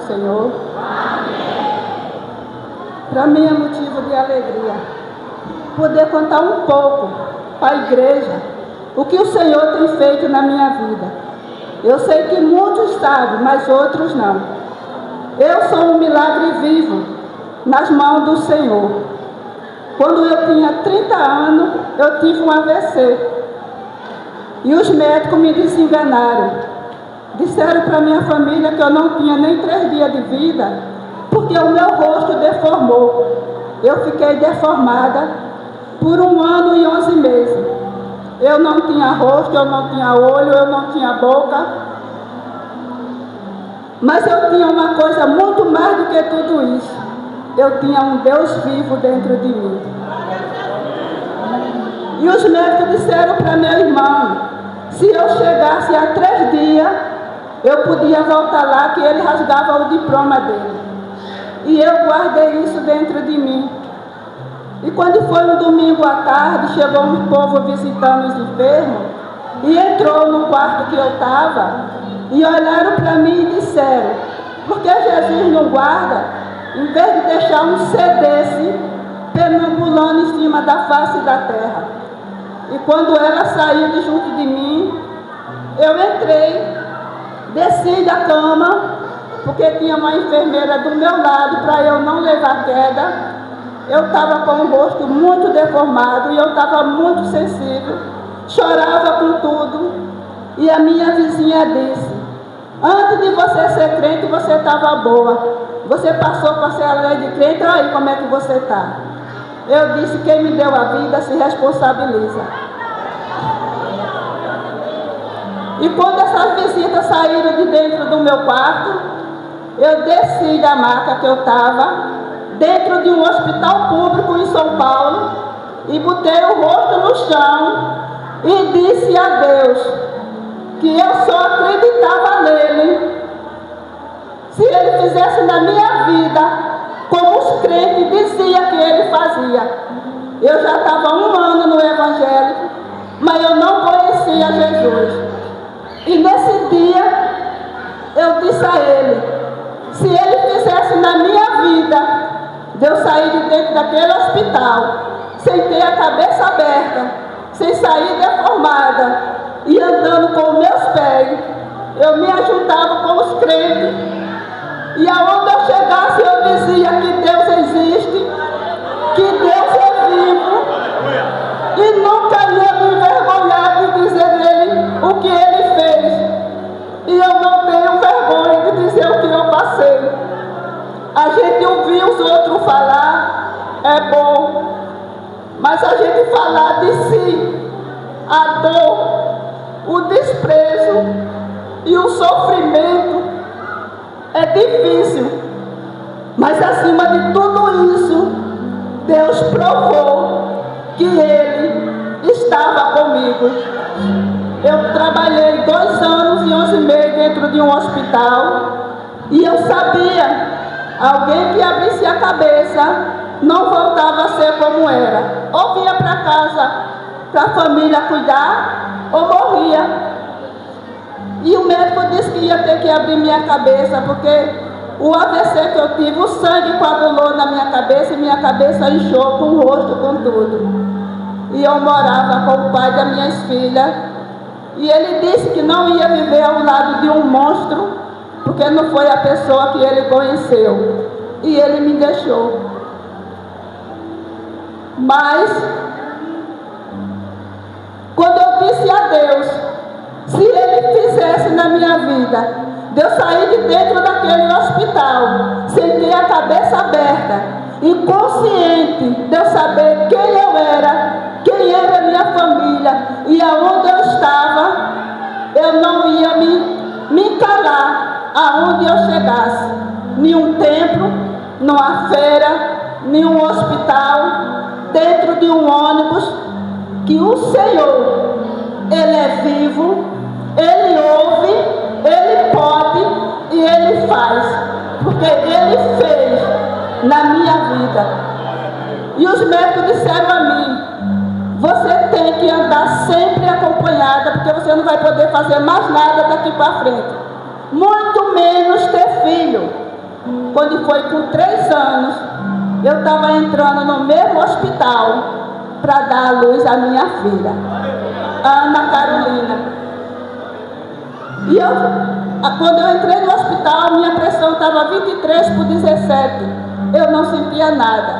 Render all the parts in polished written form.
Senhor? Para mim é motivo de alegria poder contar um pouco para a igreja o que o Senhor tem feito na minha vida. Eu sei que muitos sabem, mas outros não. Eu sou um milagre vivo nas mãos do Senhor. Quando eu tinha 30 anos, eu tive um AVC. E os médicos me desenganaram. Disseram para minha família que eu não tinha nem 3 dias de vida, porque o meu rosto deformou. Eu fiquei deformada por 1 ano e 11 meses. Eu não tinha rosto, eu não tinha olho, eu não tinha boca. Mas eu tinha uma coisa muito mais do que tudo isso. Eu tinha um Deus vivo dentro de mim. E os médicos disseram para meu irmão, se eu chegasse a 3 dias, eu podia voltar lá, que ele rasgava o diploma dele. E eu guardei isso dentro de mim. E quando foi um domingo à tarde, chegou um povo visitando os enfermos, e entrou no quarto que eu estava, e olharam para mim e disseram, por que Jesus não guarda, em vez de deixar um ser desse, perambulando em cima da face da terra? E quando ela saiu de junto de mim, eu entrei, desci da cama, porque tinha uma enfermeira do meu lado para eu não levar queda. Eu estava com o rosto muito deformado e eu estava muito sensível, chorava com tudo. E a minha vizinha disse, antes de você ser crente, você estava boa. Você passou para ser a lei de crente, olha aí como é que você está. Eu disse, quem me deu a vida se responsabiliza. E quando essas visitas saíram de dentro do meu quarto, eu desci da maca que eu estava, dentro de um hospital público em São Paulo, e botei o rosto no chão e disse a Deus que eu só acreditava nele se ele fizesse na minha vida como os crentes diziam que ele fazia. Eu já estava 1 ano no Evangelho, mas eu não conhecia Jesus. E nesse dia, eu disse a ele, se ele fizesse na minha vida, de eu sair de dentro daquele hospital, sem ter a cabeça aberta, sem sair deformada, e andando com os meus pés, eu me ajuntava com os crentes, e aonde eu chegasse, eu dizia que Deus existe, que Deus é vivo, e nunca ia me envergonhar de dizer dele o que ele fez. E eu não tenho vergonha de dizer o que eu passei. A gente ouvir os outros falar é bom, mas a gente falar de si, a dor, o desprezo e o sofrimento é difícil. Mas acima de tudo isso, Deus provou que Ele estava comigo. Eu trabalhei 2 anos e 11 meses dentro de um hospital e eu sabia, alguém que abrisse a cabeça não voltava a ser como era. Ou vinha para casa para a família cuidar, ou morria. E o médico disse que ia ter que abrir minha cabeça, porque o AVC que eu tive, o sangue coagulou na minha cabeça e minha cabeça inchou com o rosto, com tudo. E eu morava com o pai das minhas filhas. E ele disse que não ia viver ao lado de um monstro, porque não foi a pessoa que ele conheceu. E ele me deixou. Mas, quando eu disse a Deus, se Ele fizesse na minha vida, de eu sair de dentro daquele hospital, sem ter a cabeça aberta, inconsciente de eu saber quem eu era, quem era a minha família e aonde eu estava, eu não ia me calar aonde eu chegasse. Nenhum templo, numa feira, nenhum hospital, dentro de um ônibus, que o Senhor, Ele é vivo, Ele ouve, Ele pode e Ele faz, porque Ele fez na minha vida. E os médicos disseram a mim, você tem que andar sempre acompanhada, porque você não vai poder fazer mais nada daqui para frente, muito menos ter filho. quando foi com 3 anos, eu estava entrando no mesmo hospital para dar à luz à minha filha, Ana Carolina. E quando eu entrei no hospital, minha pressão estava 23/17. Eu não sentia nada.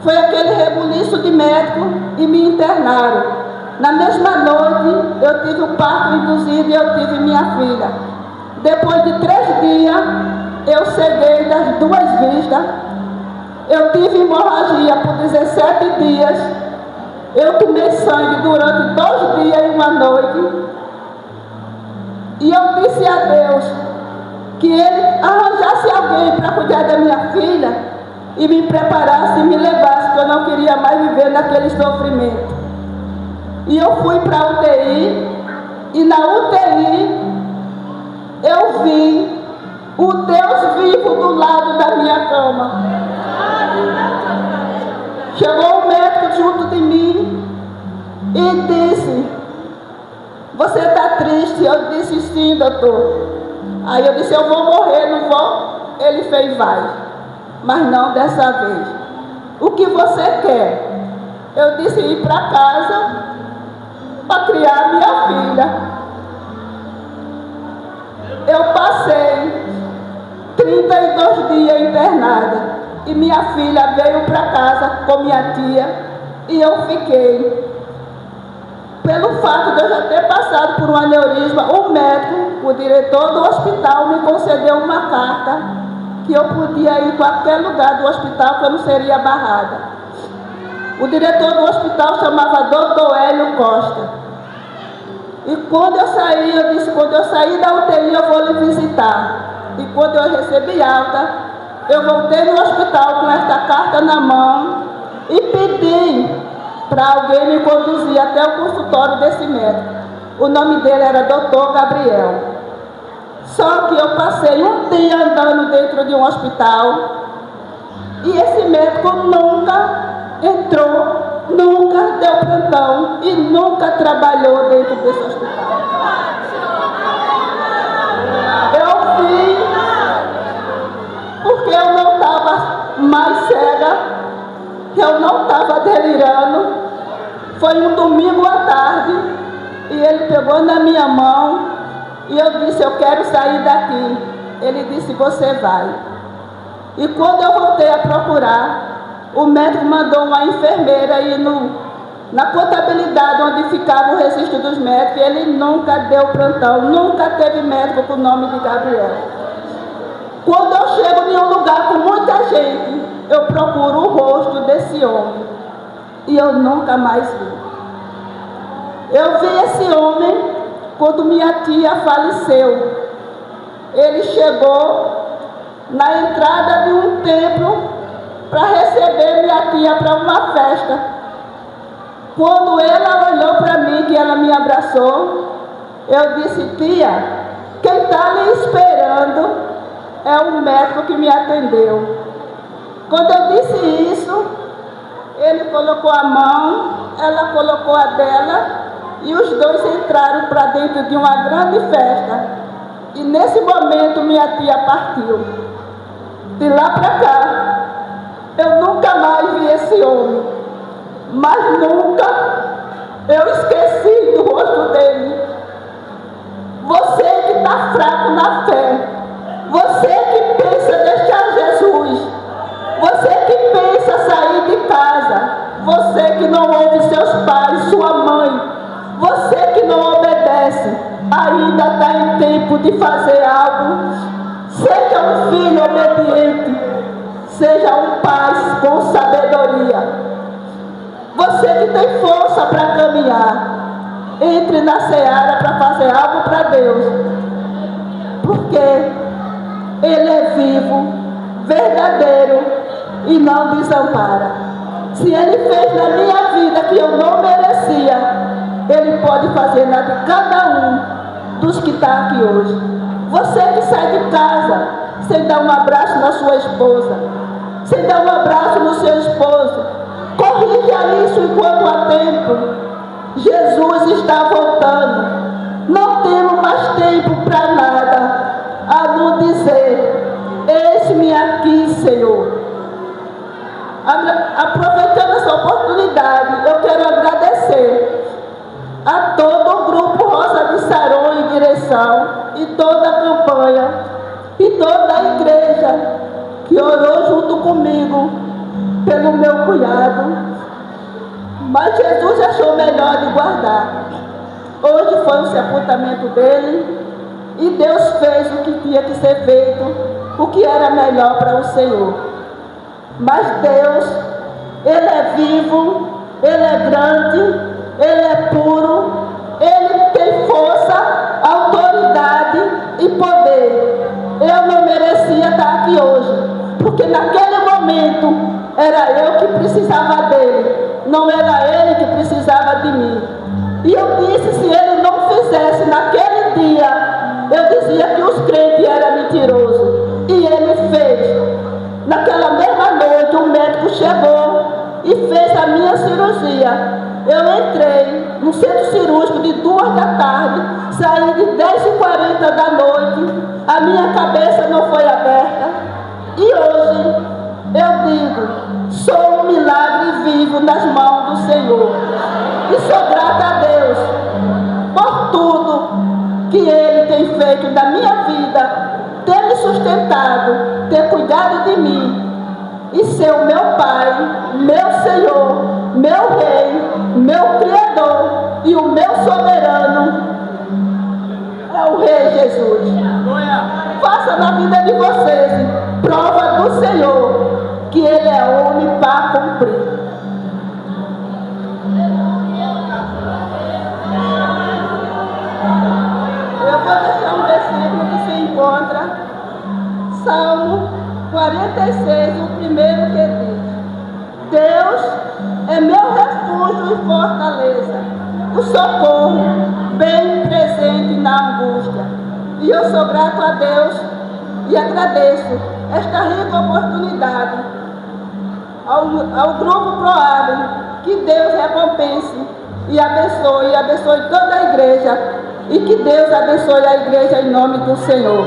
Foi aquele rebuliço de médico e me internaram. Na mesma noite, eu tive o parto induzido e eu tive minha filha. Depois de 3 dias, eu ceguei das 2 vistas. Eu tive hemorragia por 17 dias. Eu tomei sangue durante 2 dias e 1 noite. E eu disse a Deus que Ele arranjasse alguém para cuidar da minha filha e me preparasse e me levasse, que eu não queria mais viver naquele sofrimento. E eu fui para a UTI, e na UTI eu vi o Deus vivo do lado da minha cama. Chegou um médico junto de mim e disse: "Você está triste?" Eu disse: "Sim, doutor." Aí eu disse: "Eu vou morrer, não vou?" Ele fez: "Vai, mas não dessa vez. O que você quer?" Eu disse: "Ir para casa para criar minha filha." Eu passei 32 dias internada e minha filha veio para casa com minha tia e eu fiquei. Pelo fato de eu já ter passado por um aneurisma, o médico, o diretor do hospital, me concedeu uma carta que eu podia ir para qualquer lugar do hospital que eu não seria barrada. O diretor do hospital chamava Dr. Hélio Costa. E quando eu saí, eu disse: "Quando eu sair da UTI, eu vou lhe visitar." E quando eu recebi alta, eu voltei no hospital com esta carta na mão e pedi para alguém me conduzir até o consultório desse médico. O nome dele era Dr. Gabriel. Só que eu passei um dia andando dentro de um hospital e esse médico nunca entrou, nunca deu plantão e nunca trabalhou dentro desse hospital. Eu vi porque eu não estava mais cega, eu não estava delirando. Foi um domingo à tarde e ele pegou na minha mão e eu disse: "Eu quero sair daqui." Ele disse: "Você vai." E quando eu voltei a procurar, o médico mandou uma enfermeira ir na contabilidade onde ficava o registro dos médicos. Ele nunca deu plantão, nunca teve médico com o nome de Gabriel. Quando eu chego em um lugar com muita gente, eu procuro o rosto desse homem e eu nunca mais vi. Eu vi esse homem quando minha tia faleceu. Ele chegou na entrada de um templo para receber minha tia para uma festa. Quando ela olhou para mim, que ela me abraçou, eu disse: "Tia, quem está lhe esperando é o médico que me atendeu." Quando eu disse isso, ele colocou a mão, ela colocou a dela e os dois entraram para dentro de uma grande festa. E nesse momento minha tia partiu. De lá para cá, eu nunca mais vi esse homem, mas nunca eu esqueci do rosto dele. Você que está fraco na fé, você que pensa deixar Jesus, você que pensa sair de casa, você que não ouve seus pais, sua mãe, você que não obedece, ainda está em tempo de fazer algo. Seja um filho obediente, seja um pai com sabedoria. Você que tem força para caminhar, entre na seara para fazer algo para Deus, porque Ele é vivo, verdadeiro e não desampara. Se Ele fez na minha vida que eu não merecia, Ele pode fazer na de cada um dos que está aqui hoje. Você que sai de casa sem dar um abraço na sua esposa, sem dar um abraço no seu esposo, corrija isso enquanto há tempo. Jesus está voltando. Não temos mais tempo para nada, a não dizer: eis-me vim aqui, Senhor. Aproveitando essa oportunidade, eu quero agradecer a todo o grupo Rosa de Saron em Direção e toda a campanha e toda a igreja que orou junto comigo pelo meu cunhado. Mas Jesus achou melhor de guardar. Hoje foi o sepultamento dele e Deus fez o que tinha que ser feito, o que era melhor para o Senhor. Mas Deus, Ele é vivo, Ele é grande, Ele é puro, Ele tem força, autoridade e poder. Eu não merecia estar aqui hoje, porque naquele momento era eu que precisava dele, não era ele que precisava de mim. E eu disse, se ele não fizesse naquele dia, eu dizia que os crentes eram mentirosos. E ele fez. Naquela mesma noite, o médico chegou e fez a minha cirurgia. Eu entrei no centro cirúrgico de 2 da tarde, saí de 10h40 da noite, a minha cabeça não foi aberta. E hoje eu digo, sou um milagre vivo nas mãos do Senhor. E sou grata a Deus por tudo que Ele tem feito na minha vida, ter me sustentado, ter cuidado de mim e ser o meu Pai, meu Senhor, meu Rei, meu Criador e o meu soberano é o Rei Jesus. Faça na vida de vocês prova do Senhor que Ele é homem para cumprir. Eu vou deixar um versículo que se encontra, Salmo 46, o primeiro que diz: Deus é meu refúgio e fortaleza, o socorro bem presente na angústia. E eu sou grato a Deus e agradeço esta rica oportunidade ao Grupo Proável, que Deus recompense e abençoe toda a igreja, e que Deus abençoe a igreja em nome do Senhor.